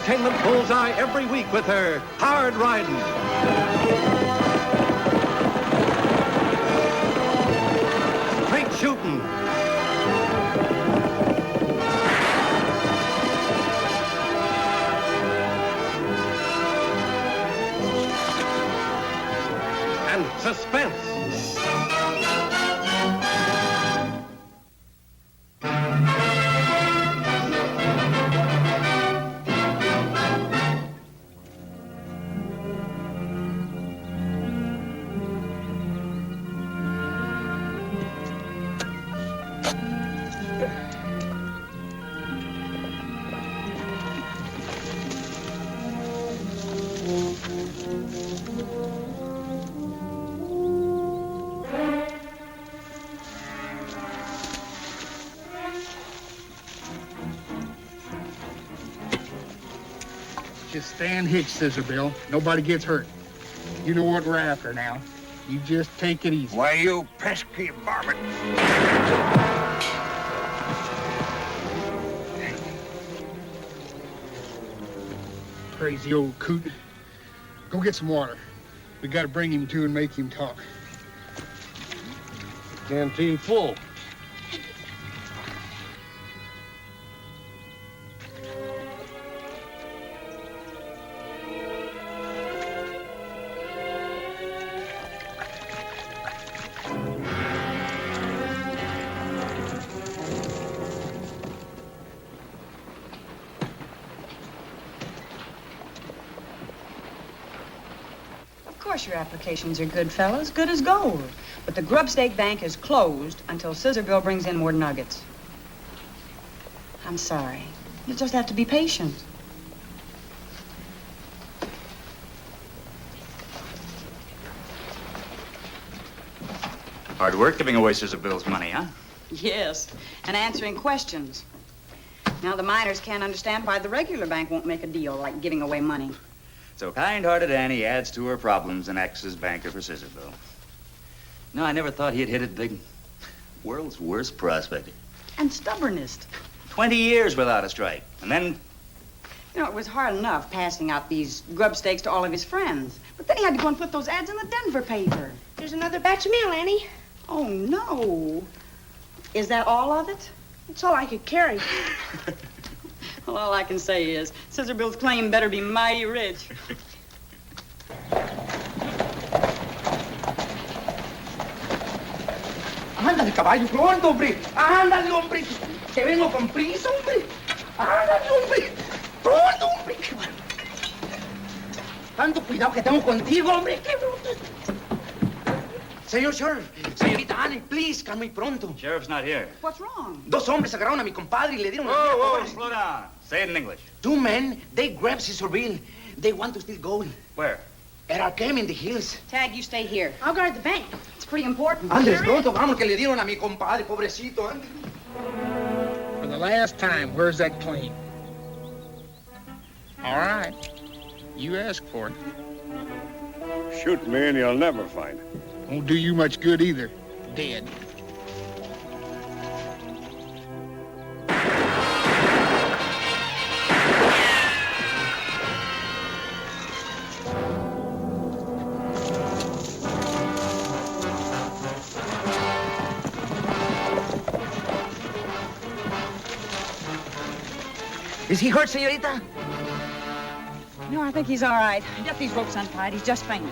entertainment bullseye every week with her hard riding. Straight shooting. And suspense. Just stand hitch, Scissorbill. Nobody gets hurt. You know what we're after now. You just take it easy. Why, you pesky varmint. Crazy old coot. Go get some water. We gotta bring him to and make him talk. Canteen full. Of course your applications are good, fellas, good as gold. But the Grubstake Bank is closed until Scissorbill brings in more nuggets. I'm sorry. You'll just have to be patient. Hard work giving away Scissorbill's money, huh? Yes, and answering questions. Now the miners can't understand why the regular bank won't make a deal like giving away money. So kind-hearted Annie adds to her problems and acts as banker for Scissorbill. No, I never thought he'd hit it big. World's worst prospector. And stubbornest. 20 years without a strike. And then... You know, it was hard enough passing out these Grubstakes to all of his friends. But then he had to go and put those ads in the Denver paper. There's another batch of mail, Annie. Oh, no. Is that all of it? That's all I could carry. Well, all I can say is, Scissorbill's claim better be mighty rich. Ándale, caballo, pronto, hombre. Ándale, hombre. Que vengo con prisa, hombre. Ándale, hombre. Pronto, hombre. Tanto cuidado que tengo contigo, hombre. Qué bruto. Señor Sheriff, señorita Annie, please, come muy pronto. Sheriff's not here. What's wrong? Dos hombres agarraron a mi compadre y le dieron... Whoa, slow down. Say it in English. Two men, they grabbed Scissorbill. They want to steal gold. Where? At our camp in the hills. Tag, you stay here. I'll guard the bank. It's pretty important. Andres, pronto, vamos, que le dieron a mi compadre, pobrecito. For the last time, where's that claim? All right. You asked for it. Shoot me and you'll never find it. Won't do you much good either. Dead. Is he hurt, señorita? No, I think he's all right. Get these ropes untied. He's just fainted.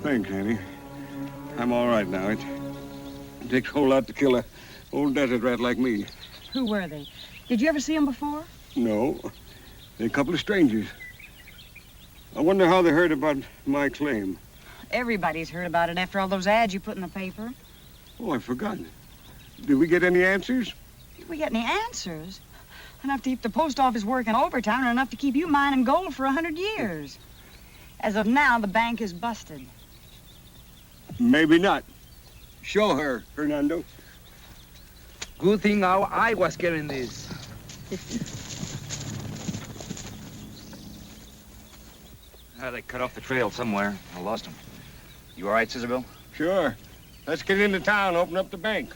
Thanks, Annie. I'm all right now. It takes a whole lot to kill a old desert rat like me. Who were they? Did you ever see them before? No. They're a couple of strangers. I wonder how they heard about my claim. Everybody's heard about it after all those ads you put in the paper. Oh, I forgot. Did we get any answers? Did we get any answers? Enough to keep the post office working overtime and enough to keep you mining gold for 100 years. As of now, the bank is busted. Maybe not. Show her, Fernando. Good thing how I was carrying this. They cut off the trail somewhere. I lost him. You all right, Scissorbill? Sure. Let's get into town, open up the bank.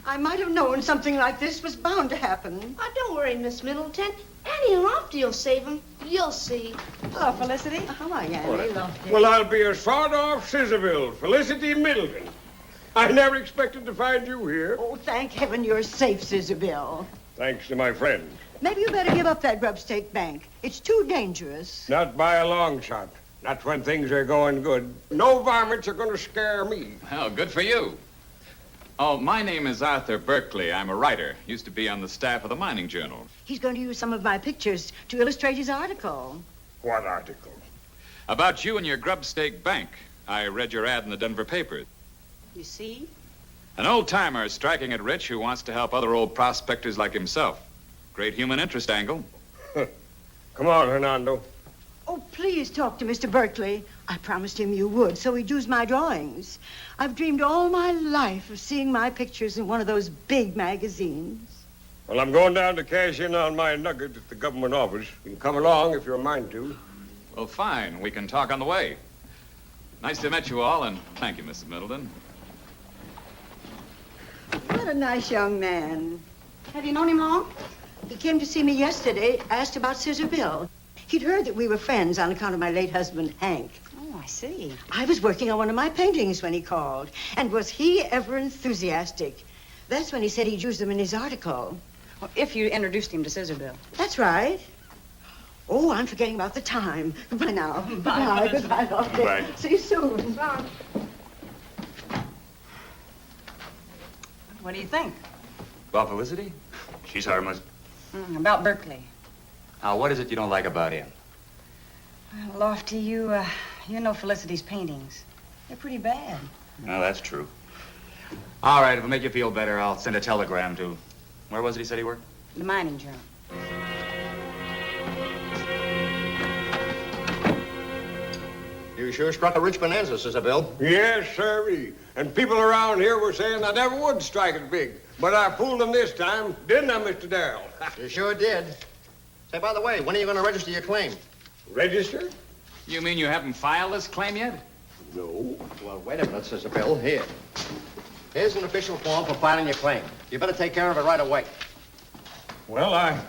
I might have known something like this was bound to happen. Oh, don't worry, Miss Middleton. Annie and Lofty will save him. You'll see. Hello, Felicity. How are you, Annie? Lofty? Well, I'll be a sawed-off Scissorbill, Felicity Middleton. I never expected to find you here. Oh, thank heaven you're safe, Scissorbill. Thanks to my friends. Maybe you better give up that Grubstake bank. It's too dangerous. Not by a long shot. Not when things are going good. No varmints are going to scare me. Well, good for you. Oh, my name is Arthur Berkeley. I'm a writer. Used to be on the staff of the Mining Journal. He's going to use some of my pictures to illustrate his article. What article? About you and your Grubstake bank. I read your ad in the Denver papers. You see? An old-timer striking at rich who wants to help other old prospectors like himself. Great human interest angle. Come on, Hernando. Oh, please talk to Mr. Berkeley. I promised him you would, so he'd use my drawings. I've dreamed all my life of seeing my pictures in one of those big magazines. Well, I'm going down to cash in on my nugget at the government office. You can come along if you're a mind to. Well, fine. We can talk on the way. Nice to meet you all, and thank you, Mrs. Middleton. What a nice young man. Have you known him long? He came to see me yesterday, asked about Scissorbill. He'd heard that we were friends on account of my late husband, Hank. Oh, I see. I was working on one of my paintings when he called. And was he ever enthusiastic? That's when he said he'd use them in his article. Well, if you introduced him to Scissorbill. That's right. Oh, I'm forgetting about the time. Goodbye now. Goodbye. Goodbye, Lofty. Goodbye. See you soon. Bye. What do you think? Well, Felicity? She's harmless. About Berkeley. Now, what is it you don't like about him? Well, Lofty, you know Felicity's paintings. They're pretty bad. Well, that's true. All right, if it'll make you feel better, I'll send a telegram to... Where was it he said he worked? The Mining Journal. You sure struck a rich bonanza, Scissorbill. Yes, sirree. And people around here were saying I never would strike it big. But I fooled them this time, didn't I, Mr. Darrell? You sure did. Say, by the way, when are you going to register your claim? Register? You mean you haven't filed this claim yet? No. Well, wait a minute, Scissorbill. Here. Here's an official form for filing your claim. You better take care of it right away. Well, I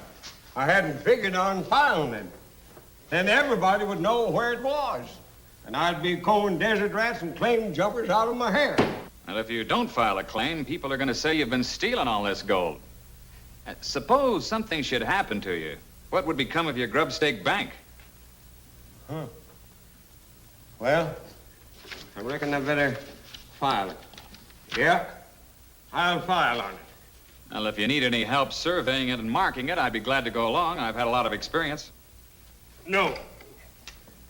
hadn't figured on filing it. Then everybody would know where it was. And I'd be combing desert rats and claim jumpers out of my hair. And if you don't file a claim, people are going to say you've been stealing all this gold. Suppose something should happen to you. What would become of your Grubstake bank? Huh. Well, I reckon I better file it. Yeah, I'll file on it. Well, if you need any help surveying it and marking it, I'd be glad to go along. I've had a lot of experience. No.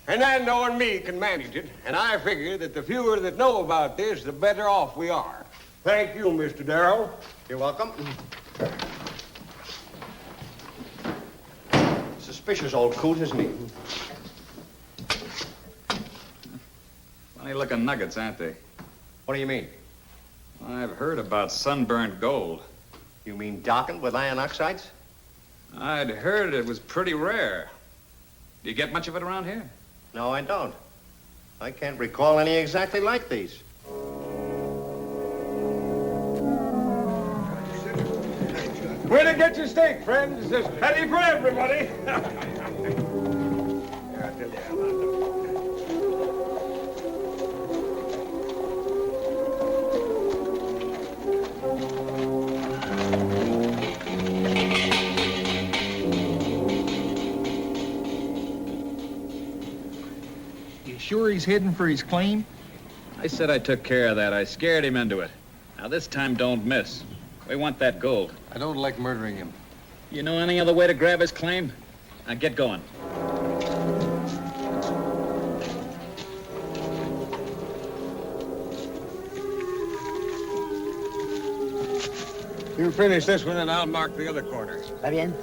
And that knowing me can manage it, and I figure that the fewer that know about this, the better off we are. Thank you, Mr. Darrell. You're welcome. Suspicious old coot, isn't he? Funny-looking nuggets, aren't they? What do you mean? I've heard about sunburned gold. You mean darkened with iron oxides? I'd heard it was pretty rare. Do you get much of it around here? No, I don't. I can't recall any exactly like these. Where to get your steak, friends? There's plenty for everybody. You sure he's heading for his claim? I said I took care of that. I scared him into it. Now, this time, don't miss. We want that gold. I don't like murdering him. You know any other way to grab his claim? Get going. You finish this one and I'll mark the other corner. ¿Está bien?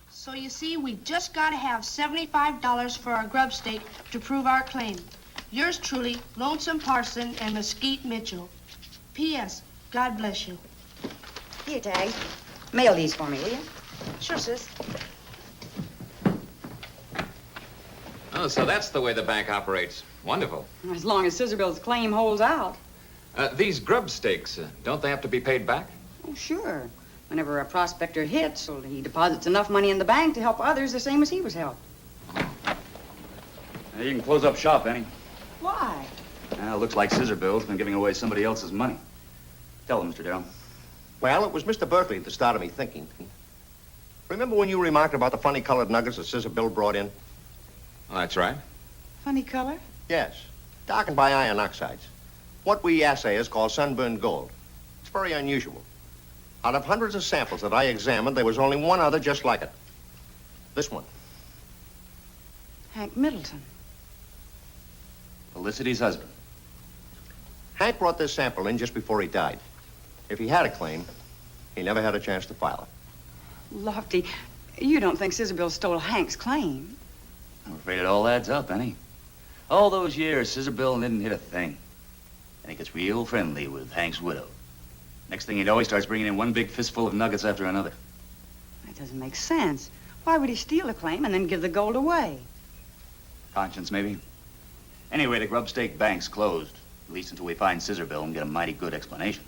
So you see, we just got to have $75 for our grubstake to prove our claim. Yours truly, Lonesome Parson and Mesquite Mitchell. P.S. God bless you. Here, Tag. Mail these for me, will you? Sure, sis. Oh, so that's the way the bank operates. Wonderful. As long as Scissorbill's claim holds out. These grubstakes, don't they have to be paid back? Oh, sure. Whenever a prospector hits, well, he deposits enough money in the bank to help others the same as he was helped. You can close up shop, Annie. Why? Well, looks like Scissorbill's been giving away somebody else's money. Tell them, Mr. Darrell. Well, it was Mr. Berkeley that started me thinking. Remember when you remarked about the funny colored nuggets that Scissorbill brought in? Oh, that's right. Funny color? Yes, darkened by iron oxides. What we assayers call sunburned gold. It's very unusual. Out of hundreds of samples that I examined, there was only one other just like it. This one. Hank Middleton. Felicity's husband. Hank brought this sample in just before he died. If he had a claim, he never had a chance to file it. Lofty, you don't think Scissorbill stole Hank's claim? I'm afraid it all adds up, Annie. All those years, Scissorbill didn't hit a thing. And he gets real friendly with Hank's widow. Next thing you know, he starts bringing in one big fistful of nuggets after another. That doesn't make sense. Why would he steal a claim and then give the gold away? Conscience, maybe. Anyway, the Grubstake bank's closed. At least until we find Scissorbill and get a mighty good explanation.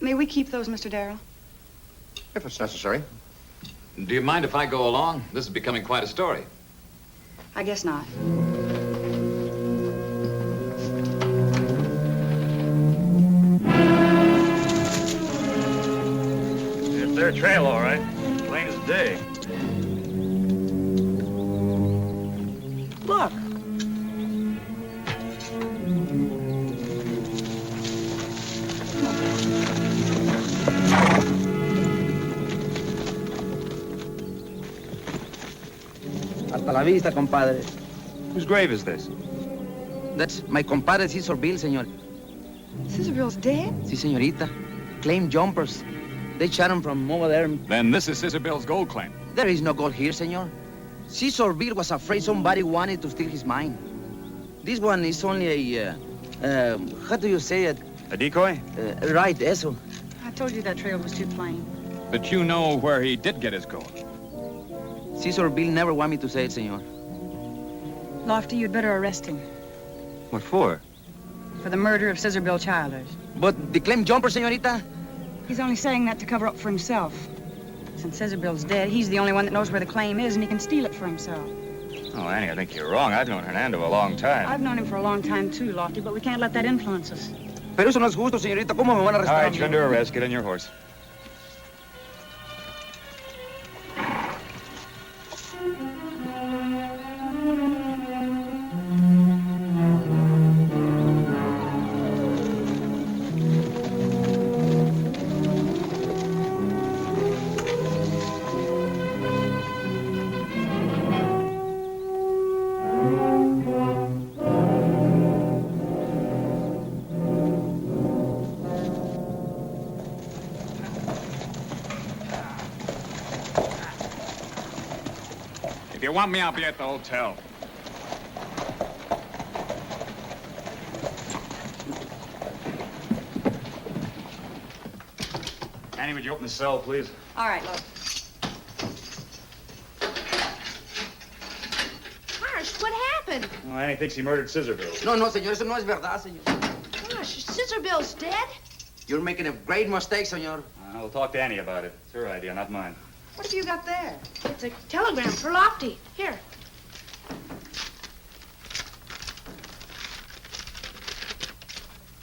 May we keep those, Mr. Darrell? If it's necessary. Do you mind if I go along? This is becoming quite a story. I guess not. It's their trail, all right. Plain as day. Look. Hasta la vista, compadre. Whose grave is this? That's my compadre Scissorbill, senor. Scissorbill's dead? Si, señorita. Claim jumpers. They shot him from over there. Then this is Scissorbill's gold claim. There is no gold here, senor. Scissorbill was afraid somebody wanted to steal his mine. This one is only a, how do you say it? A decoy? Right, eso. I told you that trail was too plain. But you know where he did get his gold. Scissorbill never want me to say it, senor. Lofty, you'd better arrest him What for? for the murder of Scissorbill Childers. But the claim jumper, señorita? He's only saying that to cover up for himself. Since Scissorbill's dead, he's the only one that knows where the claim is, and he can steal it for himself. Oh, Annie, I think you're wrong. I've known Hernando a long time. I've known him for a long time, too, Lofty, but we can't let that influence us. Pero eso no es justo, señorita. ¿Cómo me van a arrestar? All right, you're under arrest. Get on your horse. If you want me, I'll be at the hotel. Annie, would you open the cell, please? All right, Lofty. happened? Well, Annie thinks he murdered Scissorbill. No, no, señor, eso no es verdad, señor. Gosh, Scissorbill's dead? You're making a great mistake, señor. We'll talk to Annie about it. It's her idea, not mine. What have you got there? It's a telegram for Lofty. Here.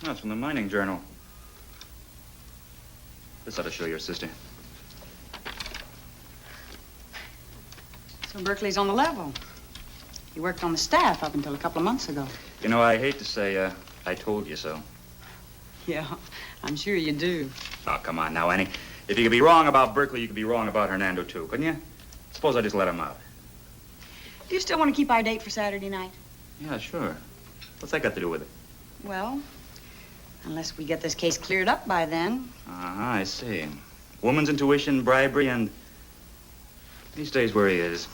That's from the mining journal. This ought to show your sister. So Berkeley's on the level. He worked on the staff up until a couple of months ago. You know, I hate to say, I told you so. Yeah, I'm sure you do. Oh, come on now, Annie. If you could be wrong about Berkeley, you could be wrong about Hernando, too, couldn't you? Suppose I just let him out. Do you still want to keep our date for Saturday night? Yeah, sure. What's that got to do with it? Well, unless we get this case cleared up by then. I see. Woman's intuition, bribery, and he stays where he is.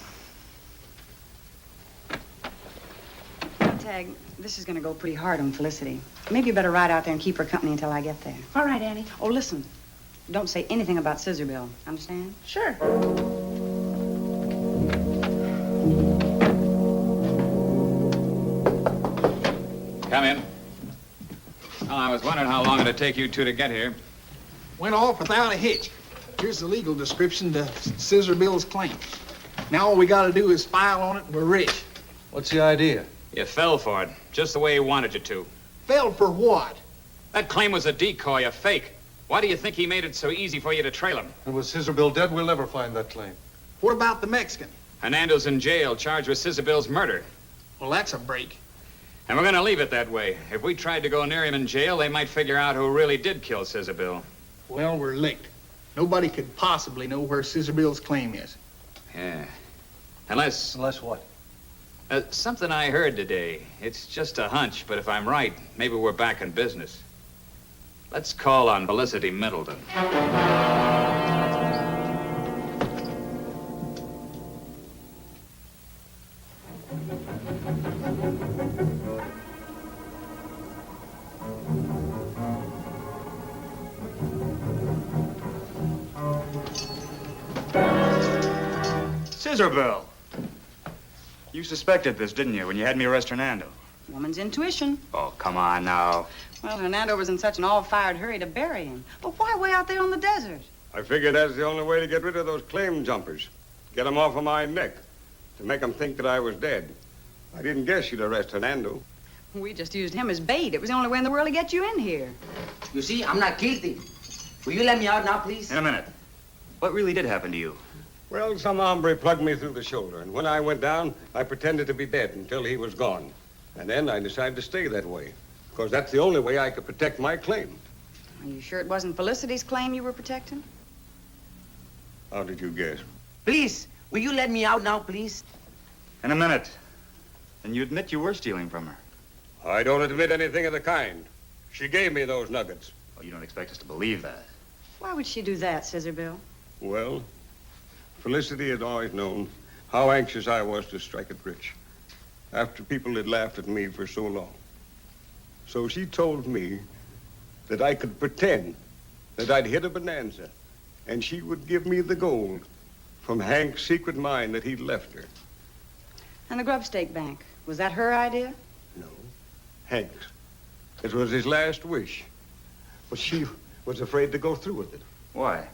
Tag, this is going to go pretty hard on Felicity. Maybe you better ride out there and keep her company until I get there. All right, Annie. Oh, listen. Don't say anything about Scissorbill. Understand? Sure. Come in. Well, I was wondering how long it'd take you two to get here. Went off without a hitch. Here's the legal description to Scissorbill's claim. Now all we gotta do is file on it and we're rich. What's the idea? You fell for it, just the way he wanted you to. Fell for what? That claim was a decoy, a fake. Why do you think he made it so easy for you to trail him? And with Scissorbill dead, we'll never find that claim. What about the Mexican? Hernando's in jail, charged with Scissorbill's murder. Well, that's a break. And we're gonna leave it that way. If we tried to go near him in jail, they might figure out who really did kill Scissorbill. Well, we're licked. Nobody could possibly know where Scissorbill's claim is. Yeah. Unless... Unless what? Something I heard today. It's just a hunch, but if I'm right, maybe we're back in business. Let's call on Felicity Middleton. Scissorbill! You suspected this, didn't you, when you had me arrest Hernando? Woman's intuition. Oh, come on now. Well, Hernando was in such an all-fired hurry to bury him. But why way out there on the desert? I figured that's the only way to get rid of those claim jumpers. Get them off of my neck. To make them think that I was dead. I didn't guess you'd arrest Hernando. We just used him as bait. It was the only way in the world to get you in here. You see, I'm not guilty. Will you let me out now, please? In a minute. What really did happen to you? Well, some hombre plugged me through the shoulder, and when I went down, I pretended to be dead until he was gone. And then I decided to stay that way, because that's the only way I could protect my claim. Are you sure it wasn't Felicity's claim you were protecting? How did you guess? Please, will you let me out now, please? In a minute. And you admit you were stealing from her. I don't admit anything of the kind. She gave me those nuggets. Oh, you don't expect us to believe that. Why would she do that, Scissorbill? Well, Felicity had always known how anxious I was to strike it rich, after people had laughed at me for so long. So she told me that I could pretend that I'd hit a bonanza, and she would give me the gold from Hank's secret mine that he'd left her. And the Grubstake Bank, was that her idea? No, Hank's. It was his last wish, but she was afraid to go through with it. Why?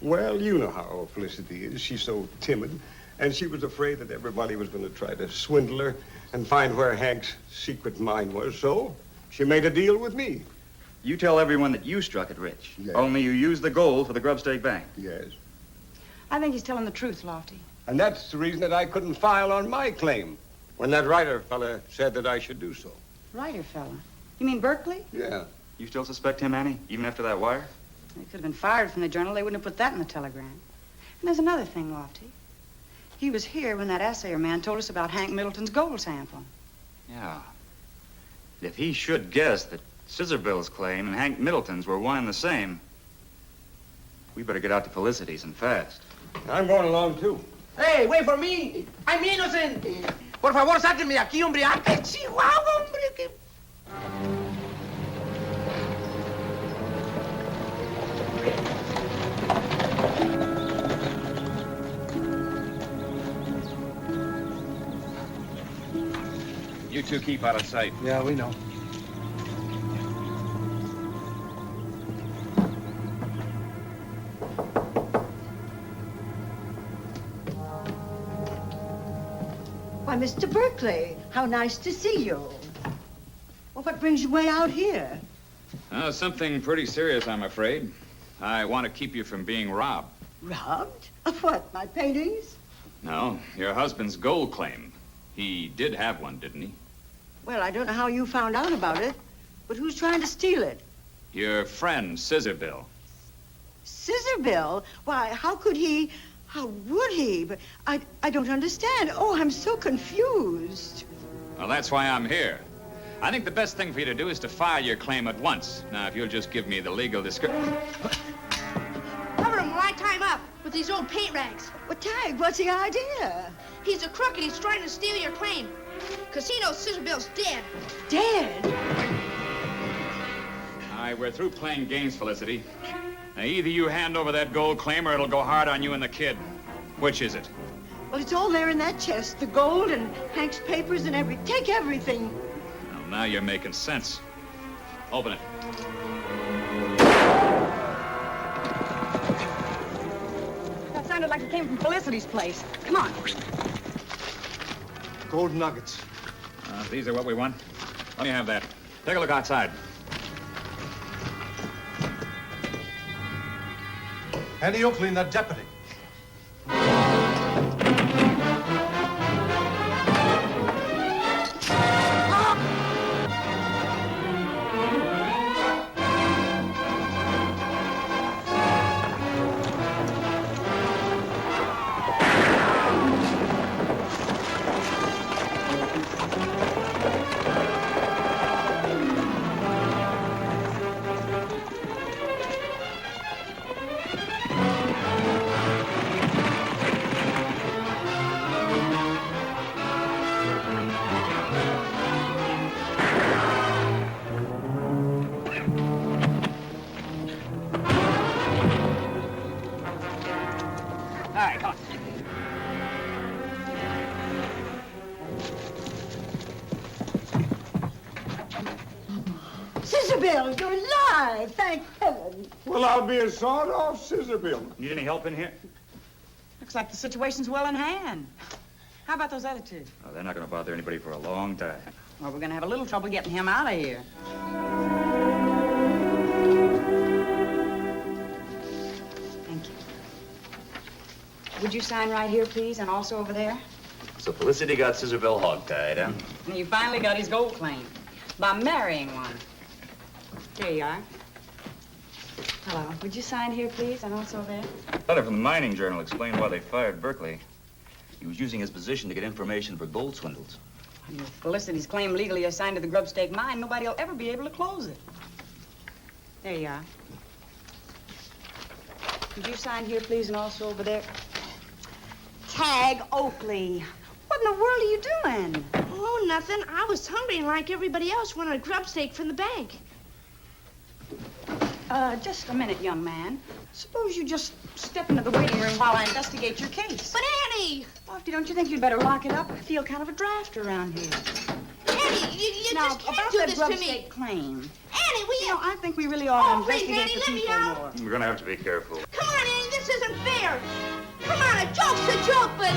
Well, you know how Felicity is. She's so timid. And she was afraid that everybody was going to try to swindle her and find where Hank's secret mine was. So she made a deal with me. You tell everyone that you struck it rich. Yes. Only you used the gold for the Grubstake Bank. Yes. I think he's telling the truth, Lofty. And that's the reason that I couldn't file on my claim when that writer fella said that I should do so. Writer fella. You mean Berkeley? Yeah. You still suspect him, Annie, even after that wire? He could have been fired from the journal. They wouldn't have put that in the telegram. And there's another thing, Lofty. He was here when that assayer man told us about Hank Middleton's gold sample. Yeah. If he should guess that Scissorbill's claim and Hank Middleton's were one and the same, we better get out to Felicity's and fast. I'm going along, too. Hey, wait for me. I'm innocent. Por favor, sáquenme de aquí, hombre. ¡Ah, qué chihuahua, hombre! Que... You two keep out of sight. Yeah, we know. Why, Mr. Berkeley, how nice to see you. Well, what brings you way out here? Something pretty serious, I'm afraid. I want to keep you from being robbed. Robbed? Of what, my paintings? No, your husband's gold claim. He did have one, didn't he? Well, I don't know how you found out about it, but who's trying to steal it? Your friend, Scissorbill. Scissorbill? Why, how could he... How would he? But I don't understand. Oh, I'm so confused. Well, that's why I'm here. I think the best thing for you to do is to file your claim at once. Now, if you'll just give me the legal description. Cover him while I tie him up with these old paint rags. Well, Tag, what's the idea? He's a crook and he's trying to steal your claim. 'Cause he knows Scissorbill's dead. Dead? All right, we're through playing games, Felicity. Now, either you hand over that gold claim or it'll go hard on you and the kid. Which is it? Well, it's all there in that chest. The gold and Hank's papers and everything. Take everything. Well, now you're making sense. Open it. That sounded like it came from Felicity's place. Come on. Gold nuggets. These are what we want. Let me have that. Take a look outside. Annie Oakley and that deputy. Scissorbill, you're alive! Thank heaven. Well, I'll be a sawed-off Scissorbill. Need any help in here? Looks like the situation's well in hand. How about those other two? Oh, they're not going to bother anybody for a long time. Well, we're going to have a little trouble getting him out of here. Thank you. Would you sign right here, please, and also over there? So Felicity got Scissorbill hogtied, huh? And you finally got his gold claim by marrying one. There you are. Hello. Would you sign here, please, and also there? A letter from the Mining Journal explained why they fired Berkeley. He was using his position to get information for gold swindles. And with Felicity's claim legally assigned to the Grubstake mine, nobody will ever be able to close it. There you are. Could you sign here, please, and also over there? Tag Oakley. What in the world are you doing? Oh, nothing. I was hungry and like everybody else wanted a grubstake from the bank. Just a minute, young man. Suppose you just step into the waiting room while I investigate your case. But Annie! Lofty, don't you think you'd better lock it up? I feel kind of a draft around here. Annie, you Now, just can't about do that this to me. Grubstake claim. Annie, will You you? know, I think we really ought to Oh, please, investigate Annie, the let me people out. more. We're going to have to be careful. Come on, Annie, this isn't fair. Come on, a joke's a joke, but